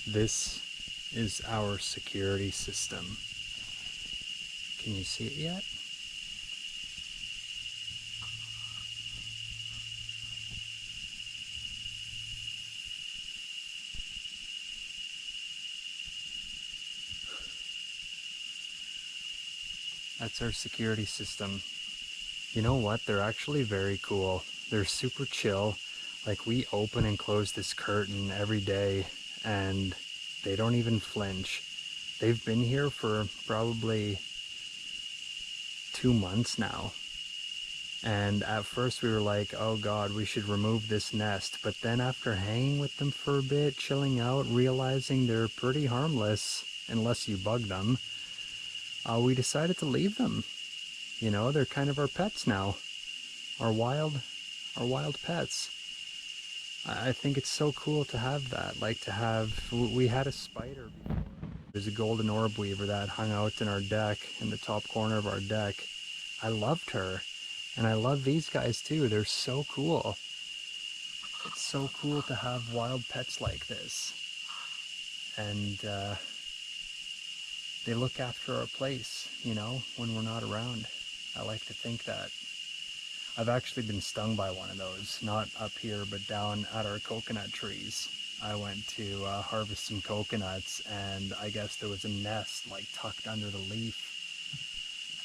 This is our security system. Can you see it yet? That's our security system. You know what? They're actually very cool. They're super chill. Like, we open and close this curtain every day and they don't even flinch. They've been here for probably 2 months now. And at first we were like, oh God, we should remove this nest. But then after hanging with them for a bit, chilling out, realizing they're pretty harmless unless you bug them, we decided to leave them. You know, they're kind of our pets now. Our wild pets. I think it's so cool to have that. Like, to have, we had a spider before. There's a golden orb weaver that hung out in our deck, in the top corner of our deck. I loved her. And I love these guys too. They're so cool. It's so cool to have wild pets like this. And they look after our place, you know, when we're not around. I like to think that. I've actually been stung by one of those, not up here, but down at our coconut trees. I went to harvest some coconuts, and I guess there was a nest like tucked under the leaf,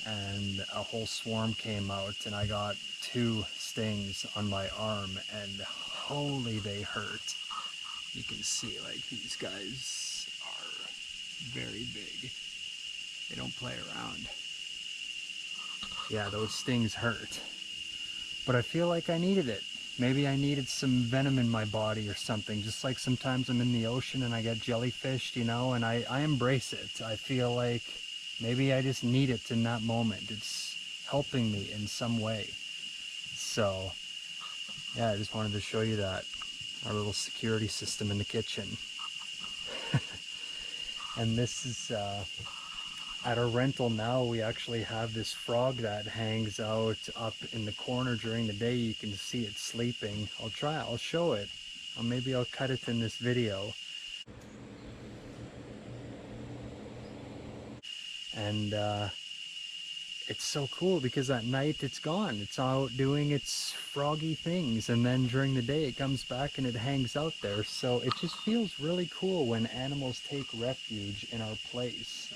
and a whole swarm came out, and I got 2 stings on my arm, and holy, they hurt. You can see, like, these guys are very big. They don't play around. Yeah, those stings hurt. But I feel like I needed it. Maybe I needed some venom in my body or something. Just like sometimes I'm in the ocean and I get jellyfished, you know, and I embrace it. I feel like maybe I just need it in that moment. It's helping me in some way. So, yeah, I just wanted to show you that. Our little security system in the kitchen. And this is, at our rental now, we actually have this frog that hangs out up in the corner during the day. You can see it sleeping. I'll show it. Or maybe I'll cut it in this video. And it's so cool because at night it's gone. It's out doing its froggy things, and then during the day it comes back and it hangs out there. So it just feels really cool when animals take refuge in our place.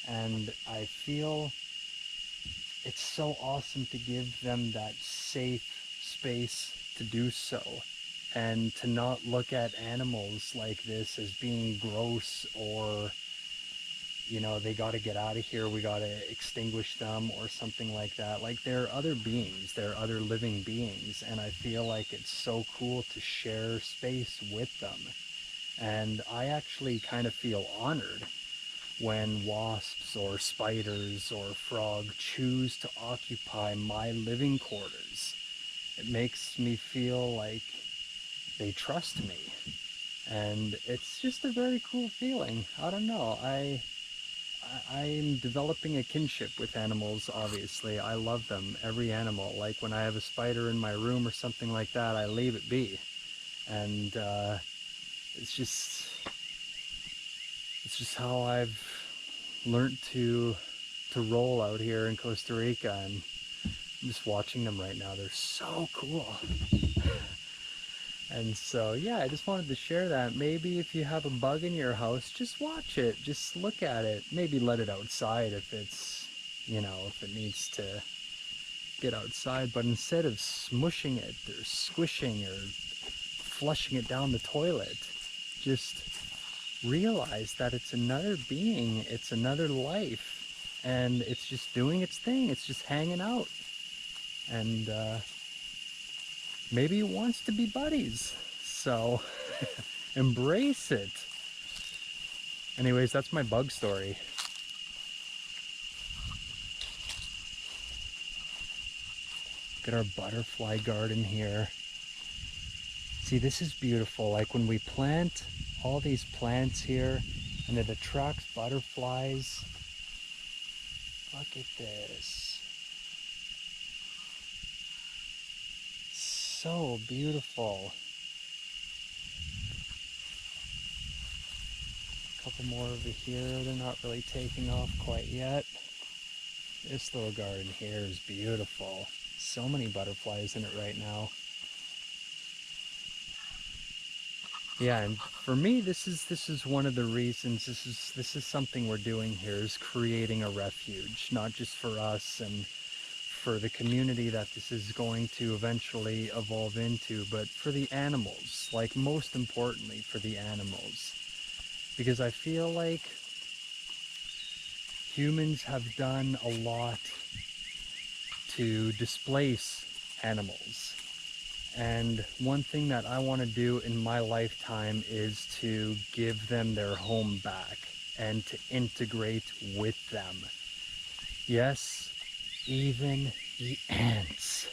And I feel it's so awesome to give them that safe space to do so, and to not look at animals like this as being gross, or, you know, they got to get out of here, we got to extinguish them or something like that. Like, they're other beings, they're other living beings, and I feel like it's so cool to share space with them. And I actually kind of feel honored when wasps or spiders or frog choose to occupy my living quarters. It makes me feel like they trust me, and it's just a very cool feeling. I don't know, I'm developing a kinship with animals. Obviously, I love them, every animal. Like, when I have a spider in my room or something like that, I leave it be. And it's just how I've learned to roll out here in Costa Rica. And I'm just watching them right now. They're so cool. And so, yeah, I just wanted to share that. Maybe if you have a bug in your house, just watch it, just look at it. Maybe let it outside if it's, you know, if it needs to get outside. But instead of smushing it or squishing or flushing it down the toilet, just realize that it's another being, it's another life, and it's just doing its thing. It's just hanging out, and maybe it wants to be buddies. So embrace it. Anyways, that's my bug story. Look at our butterfly garden here. See, this is beautiful. Like, when we plant all these plants here and it attracts butterflies. Look at this. So beautiful. couple more over here. They're not really taking off quite yet. This little garden here is beautiful. So many butterflies in it right now. Yeah, and for me, this is one of the reasons. This is something we're doing here, is creating a refuge, not just for us and for the community that this is going to eventually evolve into, but for the animals. Like, most importantly, for the animals, because I feel like humans have done a lot to displace animals. And one thing that I want to do in my lifetime is to give them their home back and to integrate with them. Yes, even the ants.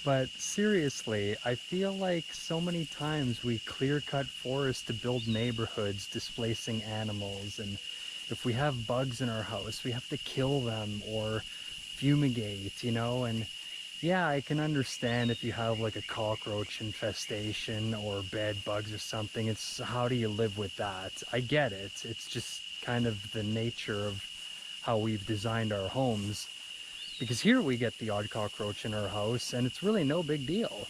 But seriously, I feel like so many times we clear-cut forests to build neighborhoods, displacing animals, and if we have bugs in our house, we have to kill them or fumigate, you know. And yeah, I can understand if you have like a cockroach infestation or bed bugs or something. It's, how do you live with that? I get it. It's just kind of the nature of how we've designed our homes. Because here we get the odd cockroach in our house and it's really no big deal.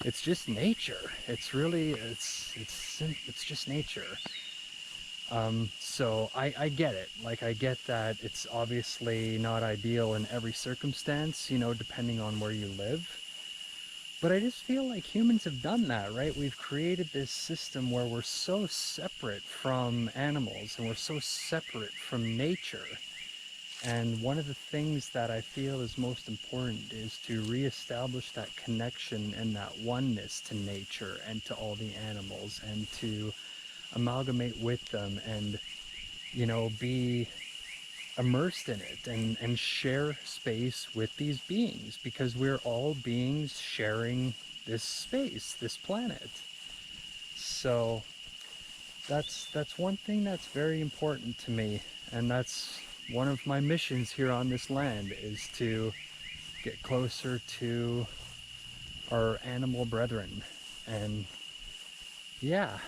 It's just nature. It's really, it's just nature. So I get it. Like, I get that it's obviously not ideal in every circumstance, you know, depending on where you live. But I just feel like humans have done that, right? We've created this system where we're so separate from animals and we're so separate from nature. And one of the things that I feel is most important is to reestablish that connection and that oneness to nature and to all the animals, and to amalgamate with them and, you know, be immersed in it and share space with these beings, because we're all beings sharing this space, this planet. So that's one thing that's very important to me, and that's one of my missions here on this land, is to get closer to our animal brethren and, yeah,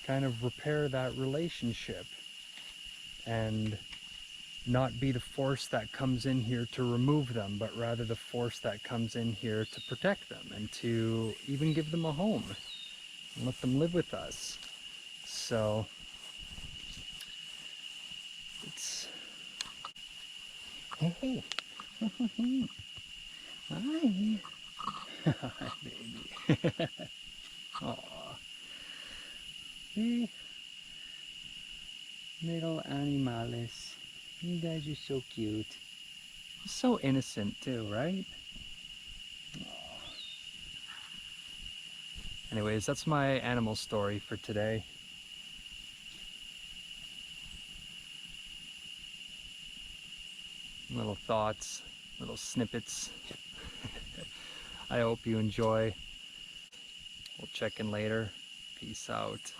kind of repair that relationship and not be the force that comes in here to remove them, but rather the force that comes in here to protect them and to even give them a home and let them live with us. So it's, hey, hi, hi, baby. Aw, hey, little animales. You guys are so cute. So innocent too, right? Anyways, that's my animal story for today. Little thoughts, little snippets. I hope you enjoy. We'll check in later. Peace out.